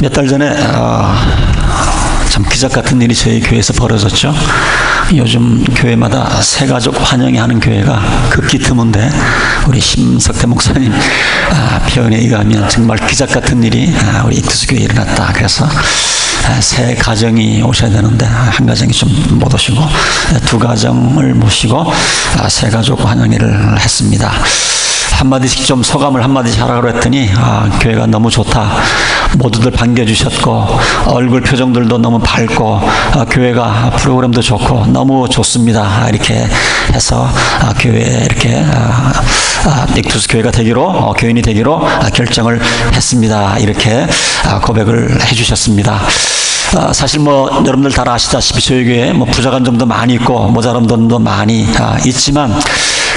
몇 달 전에 참 기적 같은 일이 저희 교회에서 벌어졌죠. 요즘 교회마다 새가족 환영회 하는 교회가 극히 드문데 우리 심석태 목사님 표현에 의하면 정말 기적 같은 일이 우리 익투스 교회에 일어났다. 그래서 새 가정이 오셔야 되는데 한 가정이 좀 못 오시고 두 가정을 모시고 새 가족 환영회를 했습니다. 한마디씩 좀 소감을 한마디씩 하라고 했더니 교회가 너무 좋다. 모두들 반겨주셨고 얼굴 표정들도 너무 밝고 교회가 프로그램도 좋고 너무 좋습니다. 이렇게 해서 교회에 이렇게 익투스 교회가 되기로 교인이 되기로 결정을 했습니다. 이렇게 고백을 해주셨습니다. 사실 여러분들 다 아시다시피 저희 교회에 부족한 점도 많이 있고 모자란 점도 많이 있지만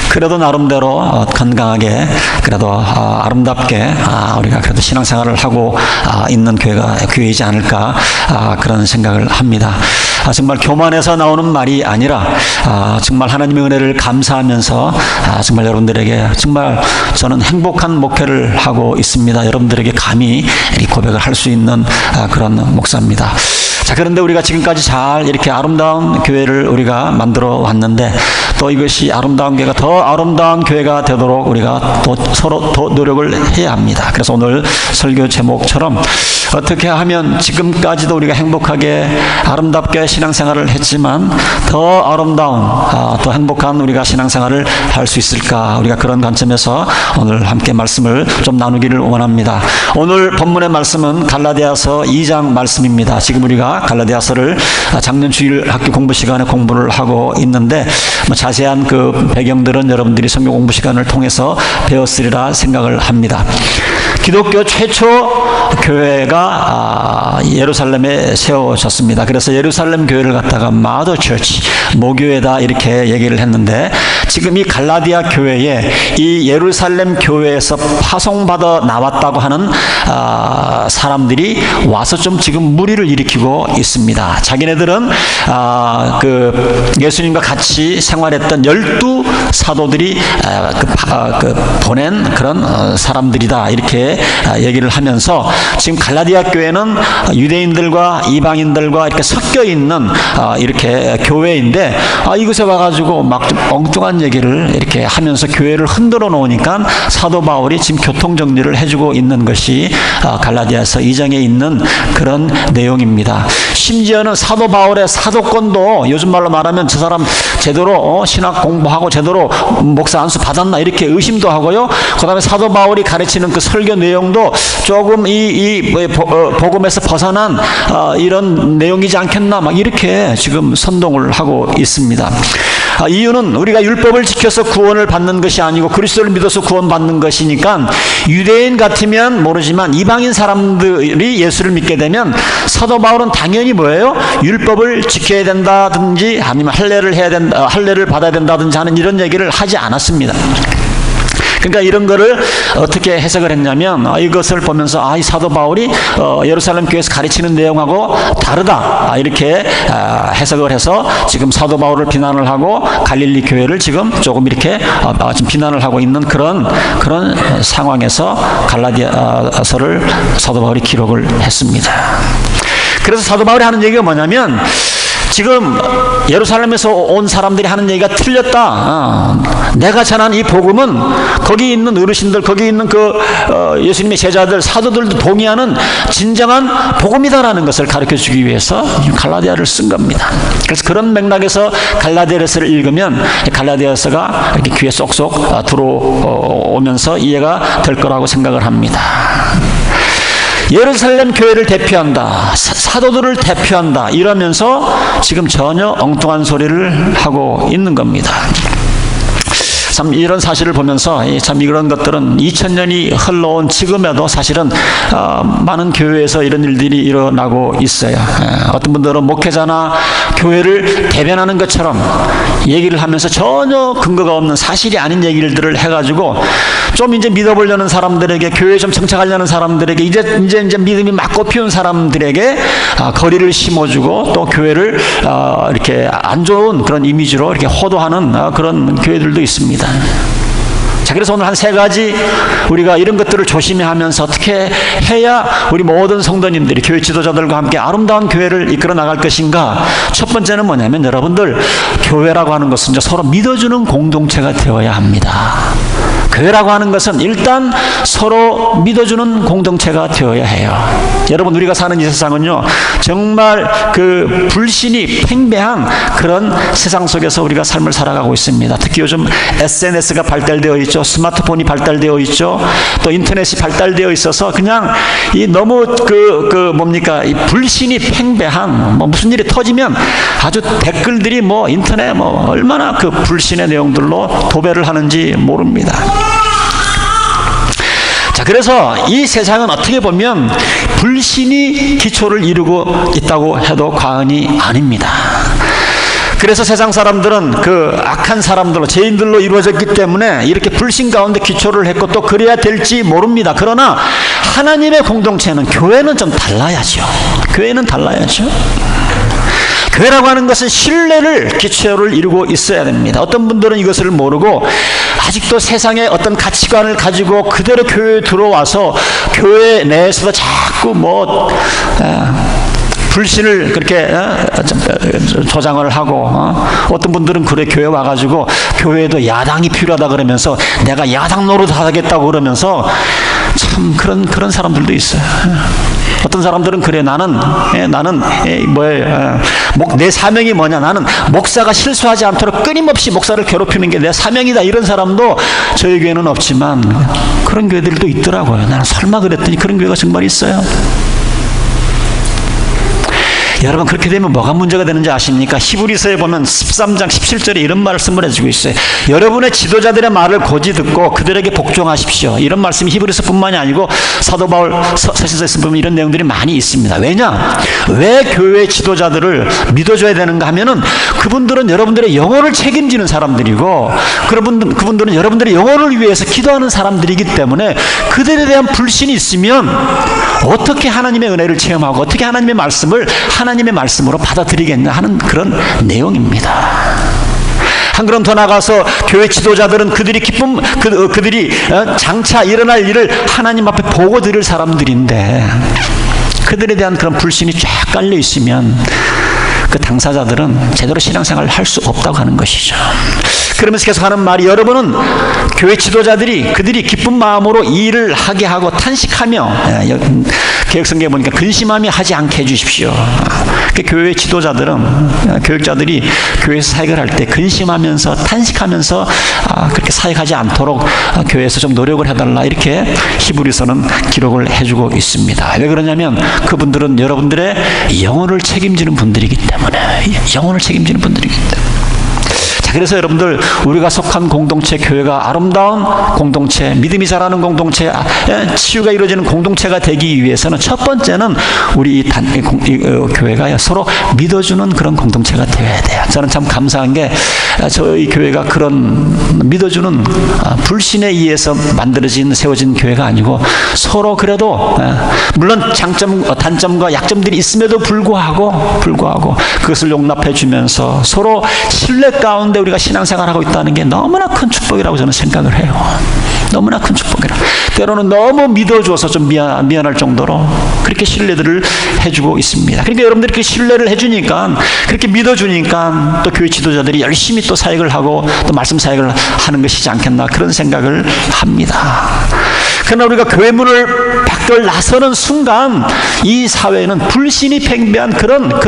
그래도 나름대로 건강하게 그래도 아름답게 우리가 그래도 신앙생활을 하고 있는 교회이지 않을까 그런 생각을 합니다. 정말 교만에서 나오는 말이 아니라 정말 하나님의 은혜를 감사하면서 정말 여러분들에게 정말 저는 행복한 목회를 하고 있습니다. 여러분들에게 감히 이 고백을 할 수 있는 그런 목사입니다. 자, 그런데 우리가 지금까지 잘 이렇게 아름다운 교회를 우리가 만들어 왔는데 또 이것이 아름다운 교회가 더 아름다운 교회가 되도록 우리가 또 서로 더 노력을 해야 합니다. 그래서 오늘 설교 제목처럼 어떻게 하면 지금까지도 우리가 행복하게 아름답게 신앙생활을 했지만 더 아름다운 더 행복한 우리가 신앙생활을 할 수 있을까, 우리가 그런 관점에서 오늘 함께 말씀을 좀 나누기를 원합니다. 오늘 본문의 말씀은 갈라디아서 2장 말씀입니다. 지금 우리가 갈라디아서를 작년 주일 학교 공부 시간에 공부를 하고 있는데 자세한 그 배경들은 여러분들이 성경 공부 시간을 통해서 배웠으리라 생각을 합니다. 기독교 최초 교회가 예루살렘에 세워졌습니다. 그래서 예루살렘 교회를 갖다가 마더 처치, 모교회다 이렇게 얘기를 했는데 지금 이 갈라디아 교회에 이 예루살렘 교회에서 파송받아 나왔다고 하는 사람들이 와서 좀 지금 무리를 일으키고 있습니다. 자기네들은 그 예수님과 같이 생활했던 12 사도들이 보낸 그런 사람들이다 이렇게 얘기를 하면서 지금 갈라디아 교회는 유대인들과 이방인들과 이렇게 섞여 있는 이렇게 교회인데 이곳에 와가지고 막 좀 엉뚱한 얘기를 이렇게 하면서 교회를 흔들어 놓으니까 사도 바울이 지금 교통 정리를 해주고 있는 것이 갈라디아서 2장에 있는 그런 내용입니다. 심지어는 사도 바울의 사도권도 요즘 말로 말하면 저 사람 제대로 신학 공부하고 제대로 목사 안수 받았나 이렇게 의심도 하고요. 그 다음에 사도 바울이 가르치는 그 설교 내용도 조금 이 복음에서 벗어난 이런 내용이지 않겠나 막 이렇게 지금 선동을 하고 있습니다. 이유는 우리가 율법을 지켜서 구원을 받는 것이 아니고 그리스도를 믿어서 구원받는 것이니까 유대인 같으면 모르지만 이방인 사람들이 예수를 믿게 되면 사도 바울은 당연히 뭐예요? 율법을 지켜야 된다든지 아니면 할례를 해야 된다, 할례를 받아야 된다든지 하는 이런 얘기를 하지 않았습니다. 그러니까 이런 거를 어떻게 해석을 했냐면 이것을 보면서 이 사도 바울이 예루살렘 교회에서 가르치는 내용하고 다르다 이렇게 해석을 해서 지금 사도 바울을 비난을 하고 갈릴리 교회를 지금 조금 이렇게 지금 비난을 하고 있는 그런 상황에서 갈라디아서를 사도 바울이 기록을 했습니다. 그래서 사도 바울이 하는 얘기가 뭐냐면 지금 예루살렘에서 온 사람들이 하는 얘기가 틀렸다. 내가 전한 이 복음은 거기 있는 어르신들, 거기 있는 예수님의 제자들, 사도들도 동의하는 진정한 복음이다라는 것을 가르쳐주기 위해서 갈라디아를 쓴 겁니다. 그래서 그런 맥락에서 갈라디아서를 읽으면 갈라디아서가 이렇게 귀에 쏙쏙 들어오면서 이해가 될 거라고 생각을 합니다. 예루살렘 교회를 대표한다, 사도들을 대표한다 이러면서 지금 전혀 엉뚱한 소리를 하고 있는 겁니다. 참 이런 사실을 보면서 참 이런 것들은 2000년이 흘러온 지금에도 사실은 많은 교회에서 이런 일들이 일어나고 있어요. 어떤 분들은 목회자나 교회를 대변하는 것처럼 얘기를 하면서 전혀 근거가 없는 사실이 아닌 얘기들을 해가지고 좀 이제 믿어보려는 사람들에게, 교회에 좀 정착하려는 사람들에게, 이제 믿음이 막 꽃피운 사람들에게 거리를 심어주고 또 교회를 이렇게 안 좋은 그런 이미지로 이렇게 호도하는 그런 교회들도 있습니다. 자, 그래서 오늘 한 3가지 우리가 이런 것들을 조심히 하면서 어떻게 해야 우리 모든 성도님들이 교회 지도자들과 함께 아름다운 교회를 이끌어 나갈 것인가. 첫 번째는 뭐냐면 여러분들, 교회라고 하는 것은 이제 서로 믿어주는 공동체가 되어야 합니다. 교회라고 하는 것은 일단 서로 믿어주는 공동체가 되어야 해요. 여러분, 우리가 사는 이 세상은요, 정말 그 불신이 팽배한 그런 세상 속에서 우리가 삶을 살아가고 있습니다. 특히 요즘 SNS가 발달되어 있죠. 스마트폰이 발달되어 있죠. 또 인터넷이 발달되어 있어서 그냥 이 너무 이 불신이 팽배한, 무슨 일이 터지면 아주 댓글들이 인터넷 얼마나 그 불신의 내용들로 도배를 하는지 모릅니다. 자, 그래서 이 세상은 어떻게 보면 불신이 기초를 이루고 있다고 해도 과언이 아닙니다. 그래서 세상 사람들은 그 악한 사람들로, 죄인들로 이루어졌기 때문에 이렇게 불신 가운데 기초를 했고 또 그래야 될지 모릅니다. 그러나 하나님의 공동체는, 교회는 좀 달라야죠. 교회는 달라야죠. 교회라고 하는 것은 신뢰를 기초를 이루고 있어야 됩니다. 어떤 분들은 이것을 모르고 아직도 세상의 어떤 가치관을 가지고 그대로 교회에 들어와서 교회 내에서도 자꾸 불신을 그렇게 조장을 하고, 어떤 분들은 그래 교회 와가지고 교회에도 야당이 필요하다 그러면서 내가 야당 노릇 하겠다고 그러면서 참 그런 사람들도 있어요. 어떤 사람들은 그래, 내 사명이 뭐냐, 나는 목사가 실수하지 않도록 끊임없이 목사를 괴롭히는 게 내 사명이다, 이런 사람도 저희 교회는 없지만 그런 교회들도 있더라고요. 나는 설마 그랬더니 그런 교회가 정말 있어요. 여러분, 그렇게 되면 뭐가 문제가 되는지 아십니까? 히브리서에 보면 13장 17절에 이런 말씀을 해주고 있어요. 여러분의 지도자들의 말을 고지 듣고 그들에게 복종하십시오. 이런 말씀이 히브리서뿐만이 아니고 사도 바울 서신서에서 보면 이런 내용들이 많이 있습니다. 왜냐? 왜 교회 지도자들을 믿어줘야 되는가 하면은 그분들은 여러분들의 영혼을 책임지는 사람들이고 그분들은 여러분들의 영혼을 위해서 기도하는 사람들이기 때문에 그들에 대한 불신이 있으면 어떻게 하나님의 은혜를 체험하고 어떻게 하나님의 말씀을 하나님의 말씀으로 받아들이겠냐 하는 그런 내용입니다. 한 걸음 더 나가서 교회 지도자들은 그들이 장차 일어날 일을 하나님 앞에 보고 드릴 사람들인데 그들에 대한 그런 불신이 쫙 깔려 있으면 그 당사자들은 제대로 신앙생활을 할 수 없다고 하는 것이죠. 그러면서 계속 하는 말이, 여러분은 교회 지도자들이 그들이 기쁜 마음으로 이 일을 하게 하고 탄식하며, 개혁성경에 보니까 근심하며 하지 않게 해주십시오. 교회 지도자들은, 교육자들이 교회에서 사역을 할 때 근심하면서 탄식하면서 그렇게 사역하지 않도록 교회에서 좀 노력을 해달라, 이렇게 히브리서는 기록을 해주고 있습니다. 왜 그러냐면 그분들은 여러분들의 영혼을 책임지는 분들이기 때문에. 자, 그래서 여러분들, 우리가 속한 공동체, 교회가 아름다운 공동체, 믿음이 자라는 공동체, 치유가 이루어지는 공동체가 되기 위해서는 첫 번째는 우리 교회가 서로 믿어주는 그런 공동체가 되어야 돼요. 저는 참 감사한 게 저희 교회가 그런 믿어주는, 불신에 의해서 세워진 교회가 아니고 서로 그래도 물론 단점과 약점들이 있음에도 불구하고 그것을 용납해 주면서 서로 신뢰 가운데 우리가 신앙생활하고 있다는 게 너무나 큰 축복이라고 저는 생각을 해요. 너무나 큰 축복이라. 때로는 너무 믿어줘서 좀 미안할 정도로 그렇게 신뢰들을 해주고 있습니다. 그러니까 여러분들이 그 신뢰를 해주니까, 그렇게 믿어주니까 또 교회 지도자들이 열심히 또 사역을 하고 또 말씀 사역을 하는 것이지 않겠나, 그런 생각을 합니다. 그러나 우리가 교회 문을 밖을 나서는 순간 이 사회는 불신이 팽배한 그런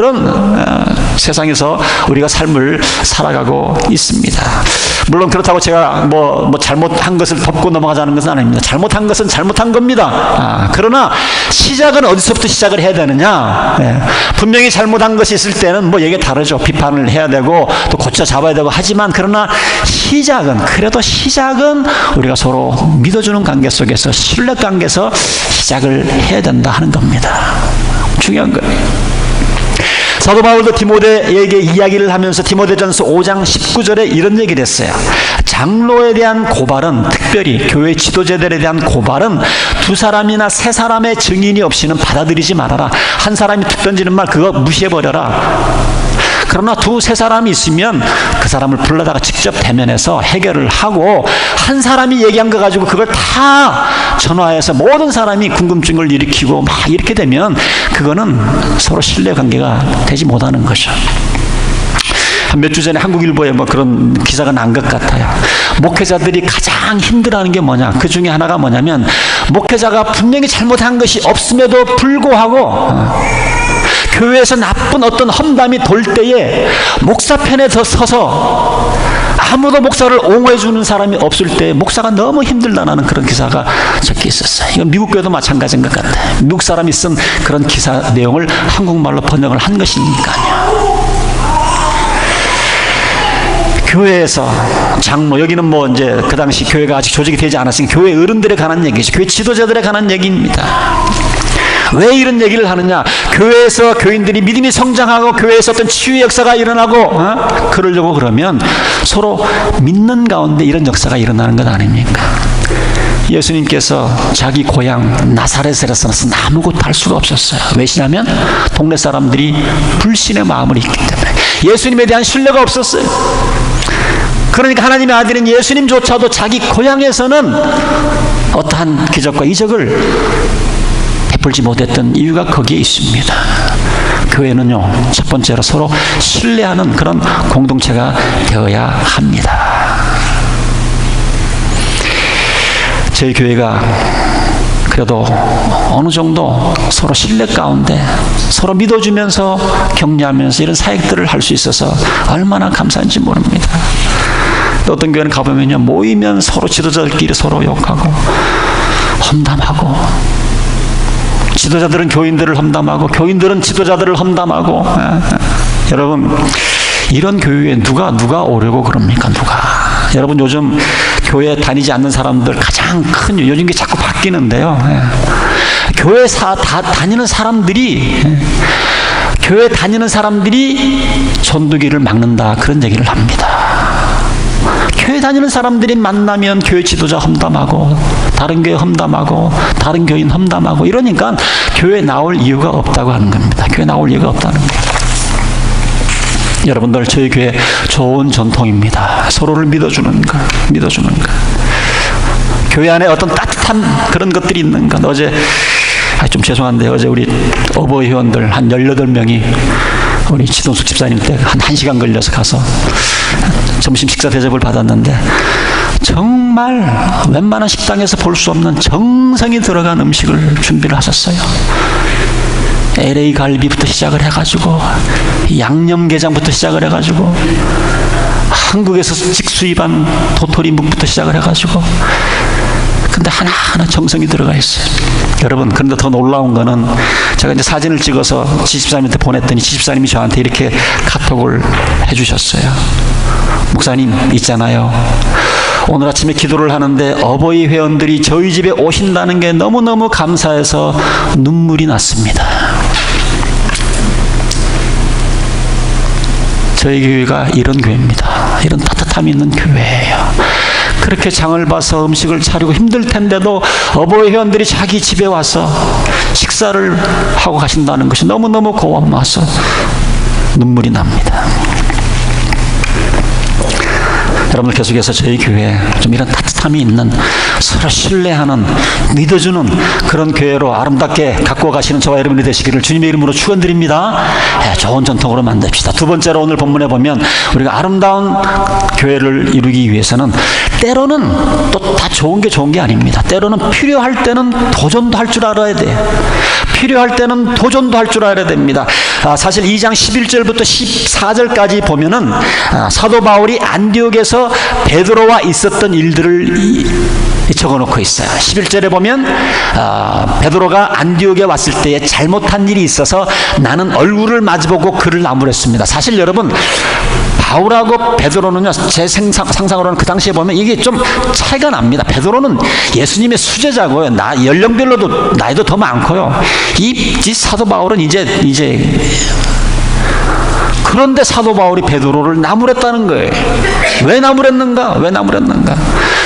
세상에서 우리가 삶을 살아가고 있습니다. 물론 그렇다고 제가 잘못한 것을 덮고 넘어가자는 것은 아닙니다. 잘못한 것은 잘못한 겁니다. 그러나 시작은 어디서부터 시작을 해야 되느냐? 분명히 잘못한 것이 있을 때는 얘기가 다르죠. 비판을 해야 되고 또 고쳐 잡아야 되고 하지만, 그러나 시작은 우리가 서로 믿어주는 관계 속에서, 신뢰 관계에서 시작을 해야 된다 하는 겁니다. 중요한 거예요. 사도 바울도 디모데에게 이야기를 하면서 디모데전서 5장 19절에 이런 얘기를 했어요. 장로에 대한 고발은, 특별히 교회 지도자들에 대한 고발은 2사람이나 3사람의 증인이 없이는 받아들이지 말아라. 한 사람이 툭 던지는 말 그거 무시해버려라. 그러나 2-3사람이 있으면 그 사람을 불러다가 직접 대면해서 해결을 하고, 한 사람이 얘기한 거 가지고 그걸 다 전화해서 모든 사람이 궁금증을 일으키고 막 이렇게 되면 그거는 서로 신뢰관계가 되지 못하는 거죠. 몇 주 전에 한국일보에 뭐 그런 기사가 난 것 같아요. 목회자들이 가장 힘들어하는 게 뭐냐, 그 중에 하나가 뭐냐면, 목회자가 분명히 잘못한 것이 없음에도 불구하고 교회에서 나쁜 어떤 험담이 돌 때에 목사 편에 더 서서 아무도 목사를 옹호해 주는 사람이 없을 때 목사가 너무 힘들다는 그런 기사가 적혀 있었어요. 이건 미국 교회도 마찬가지인 것 같아요. 미국 사람이 쓴 그런 기사 내용을 한국말로 번역을 한 것이니까요. 교회에서 장로, 여기는 뭐 이제 그 당시 교회가 아직 조직이 되지 않았으니까 교회 어른들에 관한 얘기죠. 교회 지도자들에 관한 얘기입니다. 왜 이런 얘기를 하느냐? 교회에서 교인들이 믿음이 성장하고 교회에서 어떤 치유의 역사가 일어나고 그러려고 그러면 서로 믿는 가운데 이런 역사가 일어나는 것 아닙니까? 예수님께서 자기 고향 나사렛에서는 아무것도 할 수가 없었어요. 왜냐하면 동네 사람들이 불신의 마음을 있기 때문에 예수님에 대한 신뢰가 없었어요. 그러니까 하나님의 아들인 예수님조차도 자기 고향에서는 어떠한 기적과 이적을 베풀지 못했던 이유가 거기에 있습니다. 교회는요, 첫 번째로 서로 신뢰하는 그런 공동체가 되어야 합니다. 저희 교회가 그래도 어느 정도 서로 신뢰 가운데 서로 믿어주면서 격려하면서 이런 사역들을 할 수 있어서 얼마나 감사한지 모릅니다. 또 어떤 교회는 가보면요, 모이면 서로 지도자들끼리 서로 욕하고 험담하고, 지도자들은 교인들을 험담하고 교인들은 지도자들을 험담하고. 여러분, 이런 교회에 누가 오려고 그럽니까? 누가? 여러분, 요즘 교회 다니지 않는 사람들 가장 큰 요즘 게 자꾸 바뀌는데요. 교회 다니는 사람들이 교회 다니는 사람들이 전도기를 막는다, 그런 얘기를 합니다. 교회 다니는 사람들이 만나면 교회 지도자 험담하고 다른 교회 험담하고 다른 교인 험담하고 이러니까 교회 나올 이유가 없다고 하는 겁니다. 교회 나올 이유가 없다는 거예요. 여러분들, 저희 교회 좋은 전통입니다. 서로를 믿어주는 것. 교회 안에 어떤 따뜻한 그런 것들이 있는 것. 어제 좀 죄송한데 어제 우리 어버이 회원들 한 18명이 우리 지동숙 집사님 때 한 1시간 걸려서 가서 점심 식사 대접을 받았는데, 정말 웬만한 식당에서 볼 수 없는 정성이 들어간 음식을 준비를 하셨어요. LA 갈비부터 시작을 해가지고 양념게장부터 시작을 해가지고 한국에서 직수입한 도토리묵부터 시작을 해가지고, 근데 하나하나 정성이 들어가 있어요. 여러분, 그런데 더 놀라운 거는 제가 이제 사진을 찍어서 지집사님한테 보냈더니 지집사님이 저한테 이렇게 카톡을 해주셨어요. 목사님, 있잖아요, 오늘 아침에 기도를 하는데 어버이 회원들이 저희 집에 오신다는 게 너무너무 감사해서 눈물이 났습니다. 저희 교회가 이런 교회입니다. 이런 따뜻함이 있는 교회예요. 그렇게 장을 봐서 음식을 차리고 힘들 텐데도 어버이 회원들이 자기 집에 와서 식사를 하고 가신다는 것이 너무너무 고마워서 눈물이 납니다. 여러분들, 계속해서 저희 교회에 좀 이런 따뜻함이 있는, 서로 신뢰하는, 믿어주는 그런 교회로 아름답게 갖고 가시는 저와 여러분이 되시기를 주님의 이름으로 축원드립니다. 좋은 전통으로 만듭시다. 두 번째로 오늘 본문에 보면 우리가 아름다운 교회를 이루기 위해서는 때로는 또 다 좋은 게 아닙니다. 때로는 필요할 때는 도전도 할 줄 알아야 돼요. 필요할 때는 도전도 할 줄 알아야 됩니다. 사실 2장 11절부터 14절까지 보면은 사도 바울이 안디옥에서 베드로와 있었던 일들을 적어놓고 있어요. 11절에 보면 베드로가 안디옥에 왔을 때에 잘못한 일이 있어서 나는 얼굴을 마주보고 그를 나무랬습니다. 사실 여러분, 바울하고 베드로는요, 제 상상으로는 그 당시에 보면 이게 좀 차이가 납니다. 베드로는 예수님의 수제자고요. 연령별로도 나이도 더 많고요. 이 사도 바울은 이제 그런데 사도 바울이 베드로를 나무랬다는 거예요. 왜 나무랬는가?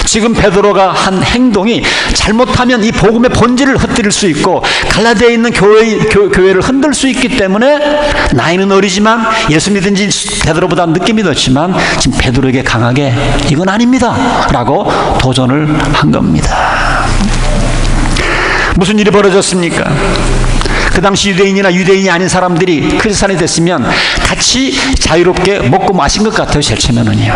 지금 베드로가 한 행동이 잘못하면 이 복음의 본질을 흩뜨릴 수 있고 갈라디아에 있는 교회를 흔들 수 있기 때문에 나이는 어리지만 예수 믿은 지 베드로보다 늦게 믿었지만 지금 베드로에게 강하게 이건 아닙니다 라고 도전을 한 겁니다. 무슨 일이 벌어졌습니까? 그 당시 유대인이나 유대인이 아닌 사람들이 크리스찬이 됐으면 같이 자유롭게 먹고 마신 것 같아요. 제일 처음에는요.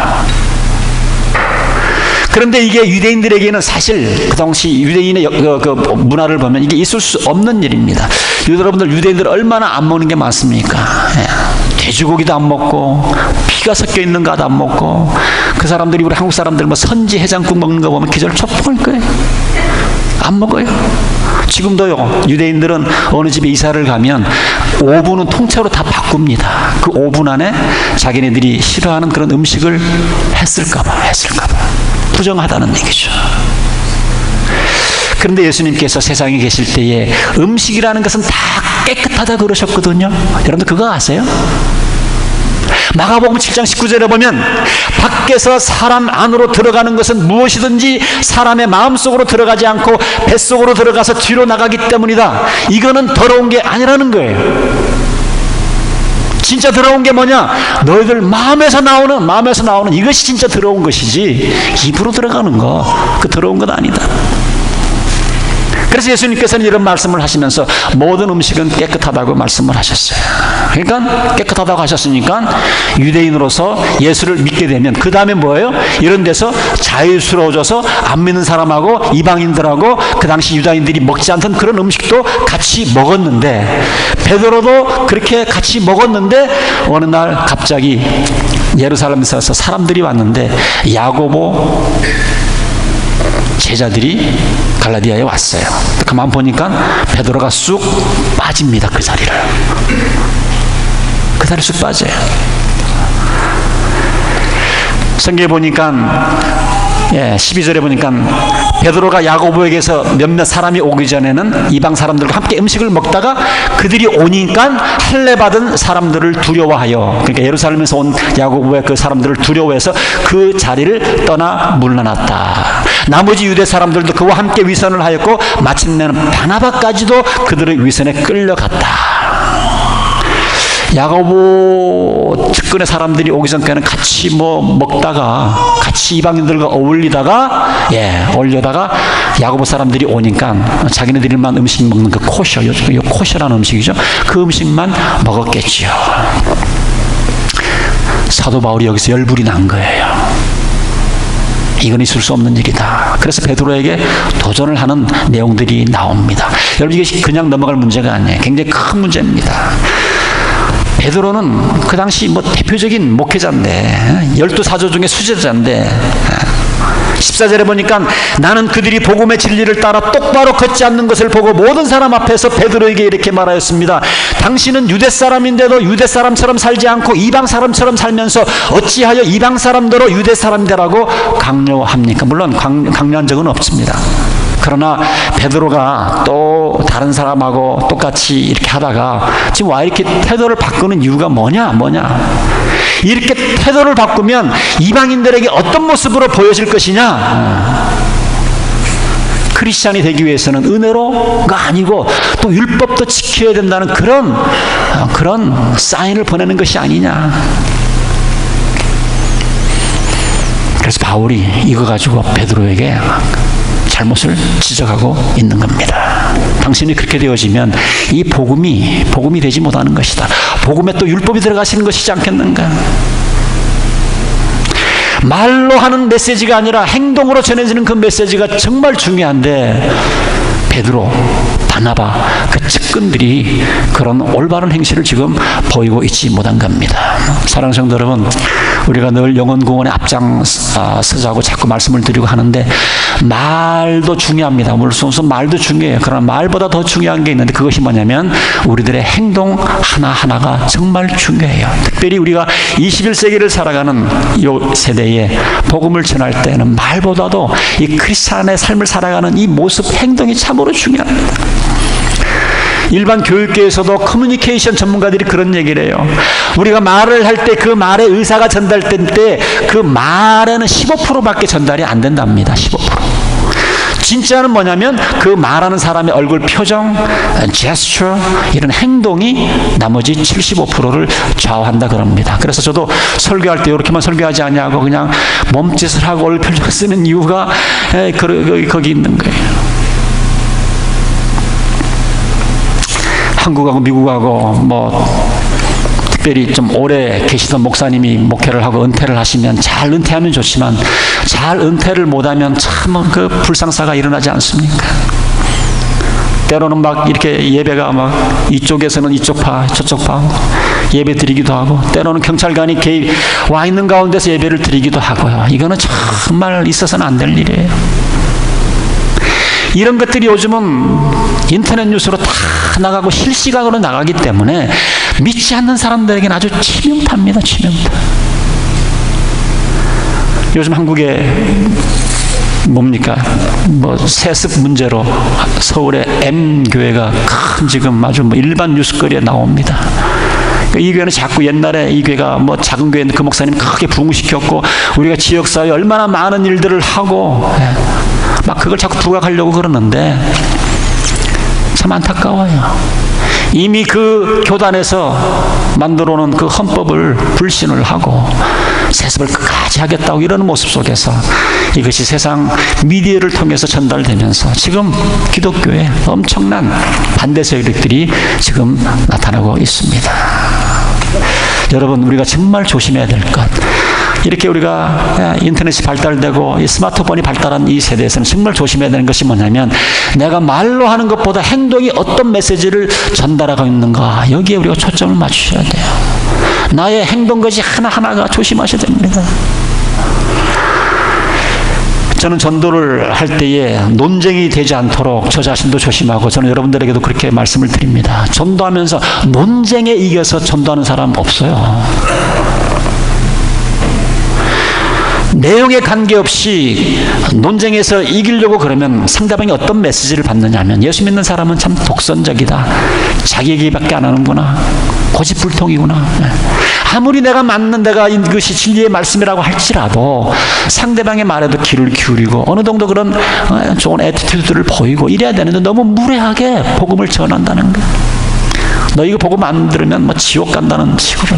그런데 이게 유대인들에게는 사실 그 당시 유대인의 그 문화를 보면 이게 있을 수 없는 일입니다. 여러분들 유대인들 얼마나 안 먹는 게 많습니까? 돼지고기도 안 먹고 피가 섞여 있는 것도 안 먹고 그 사람들이 우리 한국 사람들 뭐 선지 해장국 먹는 거 보면 기절 촉풍할 거예요. 안 먹어요. 지금도요. 유대인들은 어느 집에 이사를 가면 오븐은 통째로 다 바꿉니다. 그 오븐 안에 자기네들이 싫어하는 그런 음식을 했을까봐 부정하다는 얘기죠. 그런데 예수님께서 세상에 계실 때에 음식이라는 것은 다 깨끗하다 그러셨거든요. 여러분들 그거 아세요? 마가복음 7장 19절에 보면 밖에서 사람 안으로 들어가는 것은 무엇이든지 사람의 마음속으로 들어가지 않고 뱃속으로 들어가서 뒤로 나가기 때문이다. 이거는 더러운 게 아니라는 거예요. 진짜 더러운 게 뭐냐? 너희들 마음에서 나오는 이것이 진짜 더러운 것이지 입으로 들어가는 거 그 더러운 건 아니다. 그래서 예수님께서는 이런 말씀을 하시면서 모든 음식은 깨끗하다고 말씀을 하셨어요. 그러니까 깨끗하다고 하셨으니까 유대인으로서 예수를 믿게 되면 그 다음에 뭐예요? 이런 데서 자유스러워져서 안 믿는 사람하고 이방인들하고 그 당시 유다인들이 먹지 않던 그런 음식도 같이 먹었는데 베드로도 그렇게 같이 먹었는데 어느 날 갑자기 예루살렘에서 사람들이 왔는데 야고보 제자들이 갈라디아에 왔어요. 가만 보니까 베드로가 쑥 빠집니다. 그 자리를. 그 자리 쑥 빠져요. 성경에 보니까 12절에 보니까 베드로가 야고보에게서 몇몇 사람이 오기 전에는 이방 사람들과 함께 음식을 먹다가 그들이 오니까 할례 받은 사람들을 두려워하여, 그러니까 예루살렘에서 온 야고보의 그 사람들을 두려워해서 그 자리를 떠나 물러났다. 나머지 유대 사람들도 그와 함께 위선을 하였고 마침내는 바나바까지도 그들의 위선에 끌려갔다. 야고보 측근의 사람들이 오기 전까지는 같이 먹다가 같이 이방인들과 어울리다가 올려다가 야고보 사람들이 오니까 자기네들만 음식 먹는 그 코셔, 요 코셔라는 음식이죠. 그 음식만 먹었겠지요. 사도 바울이 여기서 열불이 난 거예요. 이건 있을 수 없는 일이다. 그래서 베드로에게 도전을 하는 내용들이 나옵니다. 여러분 이게 그냥 넘어갈 문제가 아니에요. 굉장히 큰 문제입니다. 베드로는 그 당시 대표적인 목회자인데 12사도 중에 수제자인데 14절에 보니까 나는 그들이 복음의 진리를 따라 똑바로 걷지 않는 것을 보고 모든 사람 앞에서 베드로에게 이렇게 말하였습니다. 당신은 유대 사람인데도 유대 사람처럼 살지 않고 이방 사람처럼 살면서 어찌하여 이방 사람대로 유대 사람이라고 강요합니까? 물론 강요한 적은 없습니다. 그러나 베드로가 또 다른 사람하고 똑같이 이렇게 하다가 지금 와 이렇게 태도를 바꾸는 이유가 뭐냐? 이렇게 태도를 바꾸면 이방인들에게 어떤 모습으로 보여질 것이냐? 크리스찬이 되기 위해서는 은혜로가 아니고 또 율법도 지켜야 된다는 그런 사인을 보내는 것이 아니냐? 그래서 바울이 이거 가지고 베드로에게 잘못을 지적하고 있는 겁니다. 당신이 그렇게 되어지면 이 복음이 되지 못하는 것이다. 복음에 또 율법이 들어가시는 것이지 않겠는가? 말로 하는 메시지가 아니라 행동으로 전해지는 그 메시지가 정말 중요한데 베드로, 바나바 그 측근들이 그런 올바른 행실을 지금 보이고 있지 못한 겁니다. 사랑하는 성도 여러분, 우리가 늘 영혼구원에 앞장서자고 자꾸 말씀을 드리고 하는데 말도 중요합니다. 물론 말도 중요해요. 그러나 말보다 더 중요한 게 있는데 그것이 뭐냐면 우리들의 행동 하나하나가 정말 중요해요. 특별히 우리가 21세기를 살아가는 이 세대에 복음을 전할 때는 말보다도 이 크리스찬의 삶을 살아가는 이 모습, 행동이 참으로 중요합니다. 일반 교육계에서도 커뮤니케이션 전문가들이 그런 얘기를 해요. 우리가 말을 할 때 그 말의 의사가 전달될 때 그 말에는 15%밖에 전달이 안 된답니다. 15%. 진짜는 뭐냐면 그 말하는 사람의 얼굴 표정, 제스처, 이런 행동이 나머지 75%를 좌우한다 그럽니다. 그래서 저도 설교할 때 이렇게만 설교하지 않냐고 그냥 몸짓을 하고 얼굴 표정을 쓰는 이유가 거기 있는 거예요. 한국하고 미국하고 뭐 특별히 좀 오래 계시던 목사님이 목회를 하고 은퇴를 하시면 잘 은퇴하면 좋지만 잘 은퇴를 못하면 참 그 불상사가 일어나지 않습니까? 때로는 막 이렇게 예배가 막 이쪽에서는 이쪽 파 저쪽 파 예배 드리기도 하고 때로는 경찰관이 개입 와 있는 가운데서 예배를 드리기도 하고요. 이거는 정말 있어서는 안 될 일이에요. 이런 것들이 요즘은 인터넷 뉴스로 다 나가고 실시간으로 나가기 때문에 믿지 않는 사람들에게는 아주 치명타입니다. 치명타. 요즘 한국에 뭡니까? 뭐 세습 문제로 서울의 M교회가 큰 지금 아주 뭐 일반 뉴스거리에 나옵니다. 이 교회는 자꾸 옛날에 이 교회가 뭐 작은 교회인데 그 목사님 크게 부흥시켰고 우리가 지역사회에 얼마나 많은 일들을 하고 막 그걸 자꾸 부각하려고 그러는데 참 안타까워요. 이미 그 교단에서 만들어 놓은 그 헌법을 불신을 하고 세습을 끝까지 하겠다고 이러는 모습 속에서 이것이 세상 미디어를 통해서 전달되면서 지금 기독교에 엄청난 반대 세력들이 지금 나타나고 있습니다. 여러분, 우리가 정말 조심해야 될 것, 이렇게 우리가 인터넷이 발달되고 이 스마트폰이 발달한 이 세대에서는 정말 조심해야 되는 것이 뭐냐면 내가 말로 하는 것보다 행동이 어떤 메시지를 전달하고 있는가, 여기에 우리가 초점을 맞추셔야 돼요. 나의 행동 것이 하나하나가 조심하셔야 됩니다. 저는 전도를 할 때에 논쟁이 되지 않도록 저 자신도 조심하고 저는 여러분들에게도 그렇게 말씀을 드립니다. 전도하면서 논쟁에 이겨서 전도하는 사람 없어요. 내용에 관계없이 논쟁에서 이기려고 그러면 상대방이 어떤 메시지를 받느냐 하면 예수 믿는 사람은 참 독선적이다, 자기 얘기밖에 안 하는구나, 고집불통이구나. 아무리 내가 맞는 데가 이것이 진리의 말씀이라고 할지라도 상대방의 말에도 귀를 기울이고 어느 정도 그런 좋은 애티튜드를 보이고 이래야 되는데 너무 무례하게 복음을 전한다는 거예요. 너 이거 복음 안 들으면 뭐 지옥 간다는 식으로.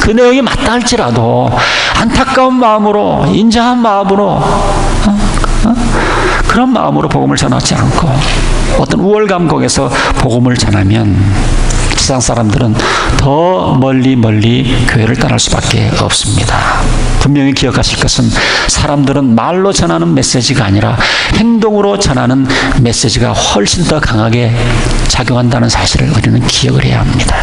그 내용이 맞다 할지라도 안타까운 마음으로, 인자한 마음으로, 그런 마음으로 복음을 전하지 않고 어떤 우월감곡에서 복음을 전하면 세상 사람들은 더 멀리 교회를 떠날 수밖에 없습니다. 분명히 기억하실 것은 사람들은 말로 전하는 메시지가 아니라 행동으로 전하는 메시지가 훨씬 더 강하게 작용한다는 사실을 우리는 기억을 해야 합니다.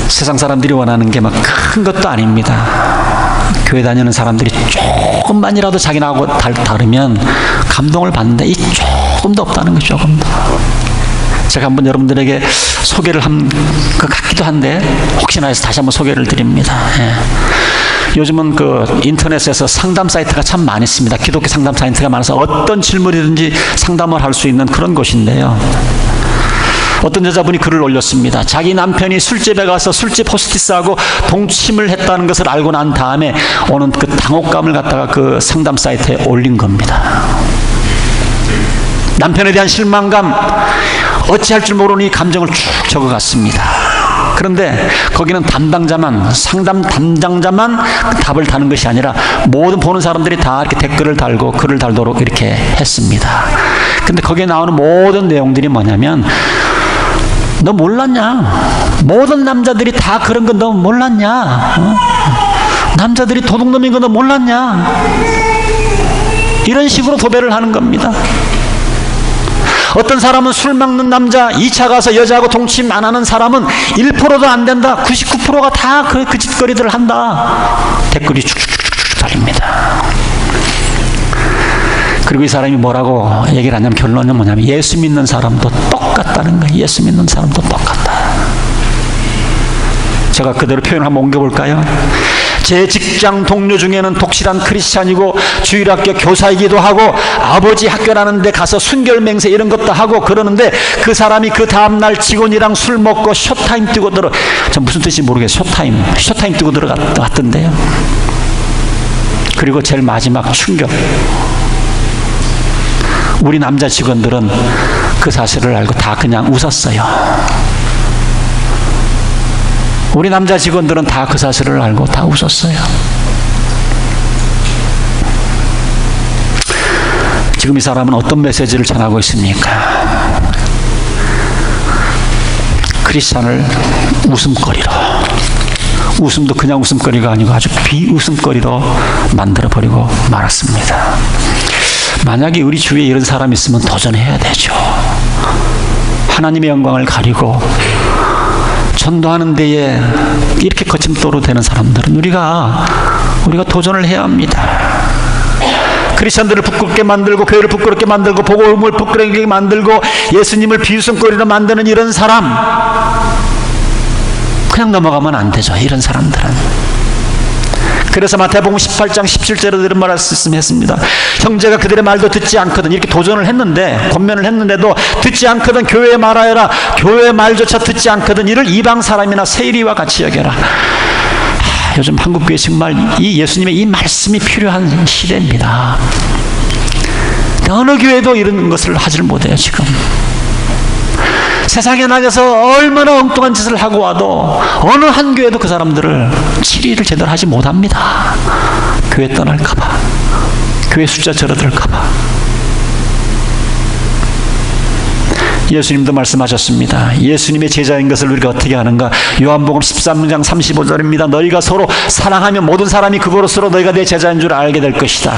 세상 사람들이 원하는 게 막 큰 것도 아닙니다. 교회 다니는 사람들이 조금만이라도 자기나하고 다르면 감동을 받는데 이 조금도 없다는 거죠. 조금 더. 제가 한번 여러분들에게 소개를 한 것 같기도 한데 혹시나 해서 다시 한번 소개를 드립니다. 요즘은 그 인터넷에서 상담 사이트가 참 많이 있습니다. 기독교 상담 사이트가 많아서 어떤 질문이든지 상담을 할 수 있는 그런 곳인데요. 어떤 여자분이 글을 올렸습니다. 자기 남편이 술집에 가서 술집 호스티스하고 동침을 했다는 것을 알고 난 다음에 오는 그 당혹감을 갖다가 그 상담 사이트에 올린 겁니다. 남편에 대한 실망감, 어찌할 줄 모르는 이 감정을 쭉 적어갔습니다. 그런데 거기는 상담 담당자만 답을 다는 것이 아니라 모든 보는 사람들이 다 이렇게 댓글을 달고 글을 달도록 이렇게 했습니다. 근데 거기에 나오는 모든 내용들이 뭐냐면, 너 몰랐냐? 모든 남자들이 다 그런 거 너 몰랐냐? 남자들이 도둑놈인 거 너 몰랐냐? 이런 식으로 도배를 하는 겁니다. 어떤 사람은 술 먹는 남자 2차 가서 여자하고 동침 안 하는 사람은 1%도 안 된다, 99%가 다 그 짓거리들을 한다, 댓글이 쭉쭉쭉 달립니다. 그리고 이 사람이 뭐라고 얘기를 하냐면, 결론은 뭐냐면 예수 믿는 사람도 똑같다는 거예요. 예수 믿는 사람도 똑같다. 제가 그대로 표현을 한번 옮겨볼까요? 제 직장 동료 중에는 독실한 크리스찬이고 주일학교 교사이기도 하고 아버지 학교라는 데 가서 순결맹세 이런 것도 하고 그러는데 그 사람이 그 다음날 직원이랑 술 먹고 쇼타임 뛰고 전 무슨 뜻인지 모르겠어요. 쇼타임 뛰고 들어갔던데요. 그리고 제일 마지막 충격, 우리 남자 직원들은 그 사실을 알고 다 그냥 웃었어요. 우리 남자 직원들은 다 그 사실을 알고 다 웃었어요. 지금 이 사람은 어떤 메시지를 전하고 있습니까? 크리스찬을 웃음거리로, 웃음도 그냥 웃음거리가 아니고 아주 비웃음거리로 만들어버리고 말았습니다. 만약에 우리 주위에 이런 사람이 있으면 도전해야 되죠. 하나님의 영광을 가리고 전도하는 데에 이렇게 거침돌로 되는 사람들은 우리가 도전을 해야 합니다. 크리스천들을 부끄럽게 만들고 교회를 부끄럽게 만들고 복음을 부끄럽게 만들고 예수님을 비웃음거리로 만드는 이런 사람 그냥 넘어가면 안 되죠. 이런 사람들은. 그래서 마태복음 18장 17절에 이런 말씀했습니다. 형제가 그들의 말도 듣지 않거든. 이렇게 도전을 했는데, 권면을 했는데도 듣지 않거든 교회에 말하여라. 교회의 말조차 듣지 않거든 이를 이방 사람이나 세리와 같이 여겨라. 요즘 한국교회 정말 이 예수님의 이 말씀이 필요한 시대입니다. 어느 교회도 이런 것을 하지를 못해요. 지금 세상에 나가서 얼마나 엉뚱한 짓을 하고 와도 어느 한 교회도 그 사람들을 치리를 제대로 하지 못합니다. 교회 떠날까봐, 교회 숫자 줄어들까봐. 예수님도 말씀하셨습니다. 예수님의 제자인 것을 우리가 어떻게 하는가? 요한복음 13장 35절입니다. 너희가 서로 사랑하면 모든 사람이 그것으로 너희가 내 제자인 줄 알게 될 것이다.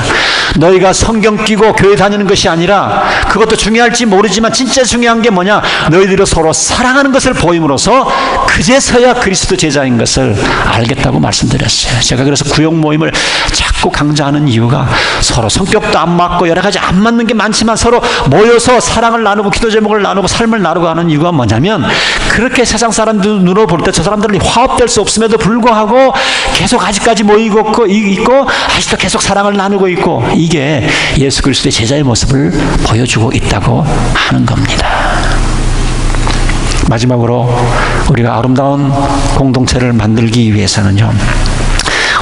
너희가 성경 끼고 교회 다니는 것이 아니라, 그것도 중요할지 모르지만 진짜 중요한 게 뭐냐? 너희들이 서로 사랑하는 것을 보임으로써 그제서야 그리스도 제자인 것을 알겠다고 말씀드렸어요. 제가 그래서 구역 모임을 자꾸 강조하는 이유가 서로 성격도 안 맞고 여러 가지 안 맞는 게 많지만 서로 모여서 사랑을 나누고 기도 제목을 나누고 삶을 나누고 하는 이유가 뭐냐면, 그렇게 세상 사람들 눈으로 볼 때 저 사람들이 화합될 수 없음에도 불구하고 계속 아직까지 모이고 있고 아직도 계속 사랑을 나누고 있고, 이게 예수 그리스도의 제자의 모습을 보여주고 있다고 하는 겁니다. 마지막으로 우리가 아름다운 공동체를 만들기 위해서는요,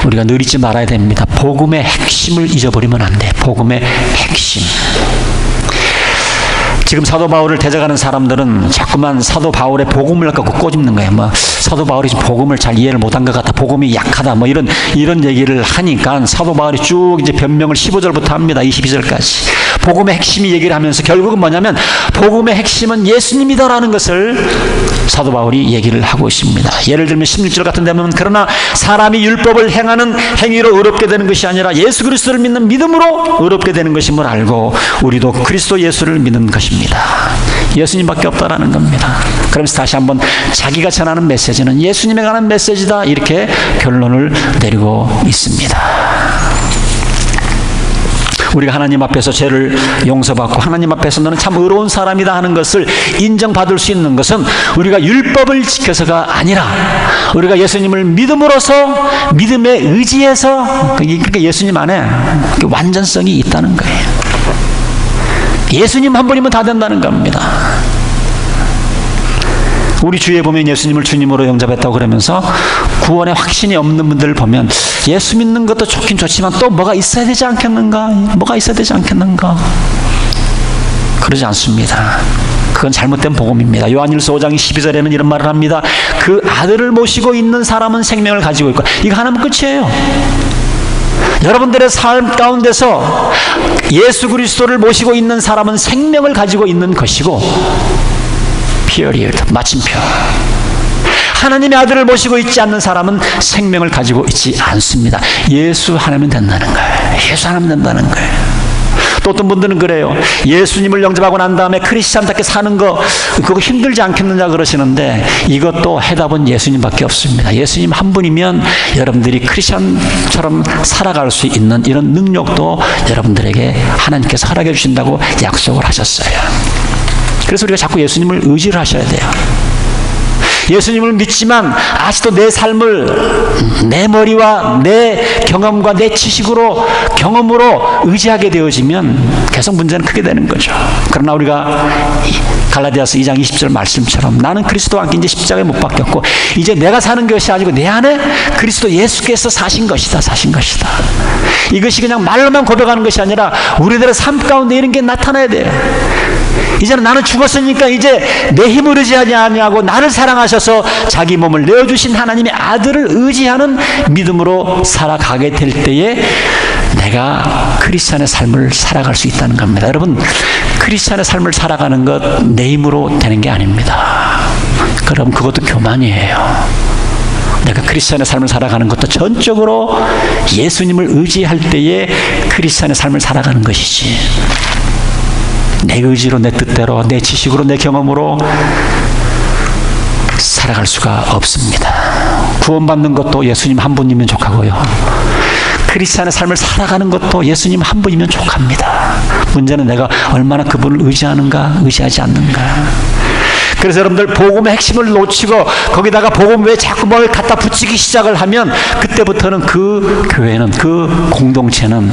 우리가 늘 잊지 말아야 됩니다. 복음의 핵심을 잊어버리면 안 돼. 복음의 핵심. 지금 사도 바울을 대적하는 사람들은 자꾸만 사도 바울의 복음을 갖고 꼬집는 거예요. 사도 바울이 복음을 잘 이해를 못한 것 같아, 복음이 약하다, 이런 얘기를 하니까 사도 바울이 쭉 이제 변명을 15절부터 합니다. 22절까지. 복음의 핵심이 얘기를 하면서 결국은 뭐냐면, 복음의 핵심은 예수님이다라는 것을 사도 바울이 얘기를 하고 있습니다. 예를 들면 16절 같은 데 보면, 그러나 사람이 율법을 행하는 행위로 의롭게 되는 것이 아니라 예수 그리스도를 믿는 믿음으로 의롭게 되는 것임을 알고 우리도 그리스도 예수를 믿는 것입니다. 예수님밖에 없다라는 겁니다. 그러면서 다시 한번 자기가 전하는 메시지는 예수님에 관한 메시지다, 이렇게 결론을 내리고 있습니다. 우리가 하나님 앞에서 죄를 용서받고 하나님 앞에서 너는 참 의로운 사람이다 하는 것을 인정받을 수 있는 것은 우리가 율법을 지켜서가 아니라 우리가 예수님을 믿음으로써, 믿음에 의지해서, 그러니까 예수님 안에 완전성이 있다는 거예요. 예수님 한 분이면 다 된다는 겁니다. 우리 주위에 보면 예수님을 주님으로 영접했다고 그러면서 구원에 확신이 없는 분들을 보면 예수 믿는 것도 좋긴 좋지만 또 뭐가 있어야 되지 않겠는가? 뭐가 있어야 되지 않겠는가? 그러지 않습니다. 그건 잘못된 복음입니다. 요한일서 5장 12절에는 이런 말을 합니다. 그 아들을 모시고 있는 사람은 생명을 가지고 있고, 이거 하나면 끝이에요. 여러분들의 삶 가운데서 예수 그리스도를 모시고 있는 사람은 생명을 가지고 있는 것이고, period, 마침표. 하나님의 아들을 모시고 있지 않는 사람은 생명을 가지고 있지 않습니다. 예수 하나면 된다는 거예요. 예수 하나면 된다는 거예요. 또 어떤 분들은 그래요. 예수님을 영접하고 난 다음에 크리스찬답게 사는 거, 그거 힘들지 않겠느냐 그러시는데, 이것도 해답은 예수님밖에 없습니다. 예수님 한 분이면 여러분들이 크리스찬처럼 살아갈 수 있는 이런 능력도 여러분들에게 하나님께서 허락해 주신다고 약속을 하셨어요. 그래서 우리가 자꾸 예수님을 의지를 하셔야 돼요. 예수님을 믿지만 아직도 내 삶을 내 머리와 내 경험과 내 지식으로 경험으로 의지하게 되어지면 계속 문제는 크게 되는 거죠. 그러나 우리가 갈라디아서 2장 20절 말씀처럼 나는 그리스도와 함께 이제 십자가에 못 박혔고 이제 내가 사는 것이 아니고 내 안에 그리스도 예수께서 사신 것이다. 이것이 그냥 말로만 고백하는 것이 아니라 우리들의 삶 가운데 이런 게 나타나야 돼요. 이제는 나는 죽었으니까 이제 내 힘을 의지하지 아니하고 나를 사랑하셔서 자기 몸을 내어주신 하나님의 아들을 의지하는 믿음으로 살아가게 될 때에 내가 크리스찬의 삶을 살아갈 수 있다는 겁니다. 여러분, 크리스찬의 삶을 살아가는 것 내 힘으로 되는 게 아닙니다. 그럼 그것도 교만이에요. 내가 크리스찬의 삶을 살아가는 것도 전적으로 예수님을 의지할 때에 크리스찬의 삶을 살아가는 것이지, 내 의지로, 내 뜻대로, 내 지식으로, 내 경험으로 살아갈 수가 없습니다. 구원받는 것도 예수님 한 분이면 족하고요, 크리스찬의 삶을 살아가는 것도 예수님 한 분이면 족합니다. 문제는 내가 얼마나 그분을 의지하는가, 의지하지 않는가. 그래서 여러분들 복음의 핵심을 놓치고 거기다가 복음 외에 자꾸 뭘 갖다 붙이기 시작을 하면 그때부터는 그 교회는, 그 공동체는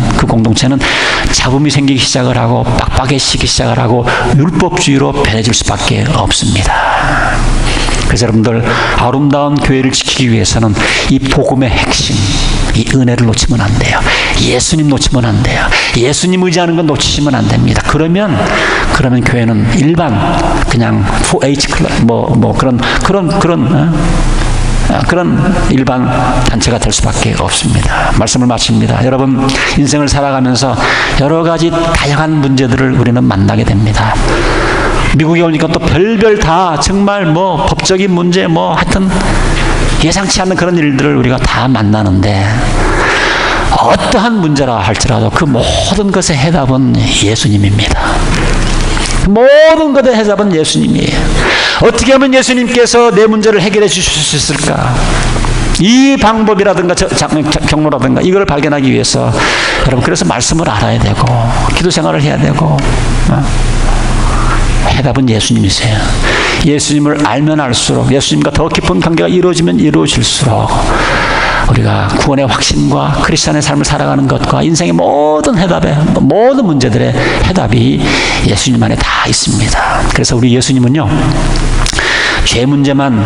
잡음이 생기기 시작을 하고 빡빡해지기 시작을 하고 율법주의로 변해질 수밖에 없습니다. 그래서 여러분들 아름다운 교회를 지키기 위해서는 이 복음의 핵심, 이 은혜를 놓치면 안 돼요. 예수님 놓치면 안 돼요. 예수님 의지하는 건 놓치시면 안 됩니다. 그러면 교회는 일반 그냥 4H 클럽 그런 일반 단체가 될 수밖에 없습니다. 말씀을 마칩니다. 여러분, 인생을 살아가면서 여러 가지 다양한 문제들을 우리는 만나게 됩니다. 미국에 오니까 또 별별 다 정말 법적인 문제 하여튼 예상치 않는 그런 일들을 우리가 다 만나는데, 어떠한 문제라 할지라도 그 모든 것의 해답은 예수님입니다. 모든 것의 해답은 예수님이에요. 어떻게 하면 예수님께서 내 문제를 해결해 주실 수 있을까? 이 방법이라든가 경로라든가 이걸 발견하기 위해서 여러분, 그래서 말씀을 알아야 되고 기도 생활을 해야 되고, 해답은 예수님이세요. 예수님을 알면 알수록, 예수님과 더 깊은 관계가 이루어지면 이루어질수록 우리가 구원의 확신과 크리스찬의 삶을 살아가는 것과 인생의 모든 해답에, 모든 문제들의 해답이 예수님 안에 다 있습니다. 그래서 우리 예수님은요, 죄 문제만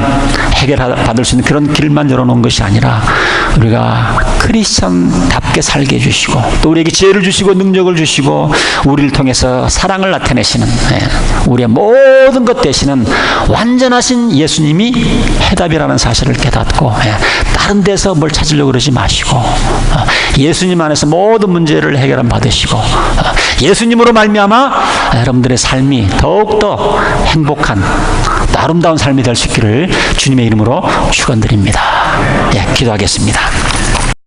해결받을 수 있는 그런 길만 열어놓은 것이 아니라 우리가 크리스찬답게 살게 해주시고 또 우리에게 지혜를 주시고 능력을 주시고 우리를 통해서 사랑을 나타내시는, 우리의 모든 것 되시는 완전하신 예수님이 해답이라는 사실을 깨닫고, 다른 데서 뭘 찾으려고 그러지 마시고 예수님 안에서 모든 문제를 해결함 받으시고 예수님으로 말미암아 여러분들의 삶이 더욱더 행복한 아름다운 삶이 될 수 있기를 주님의 이름으로 축원드립니다. 기도하겠습니다.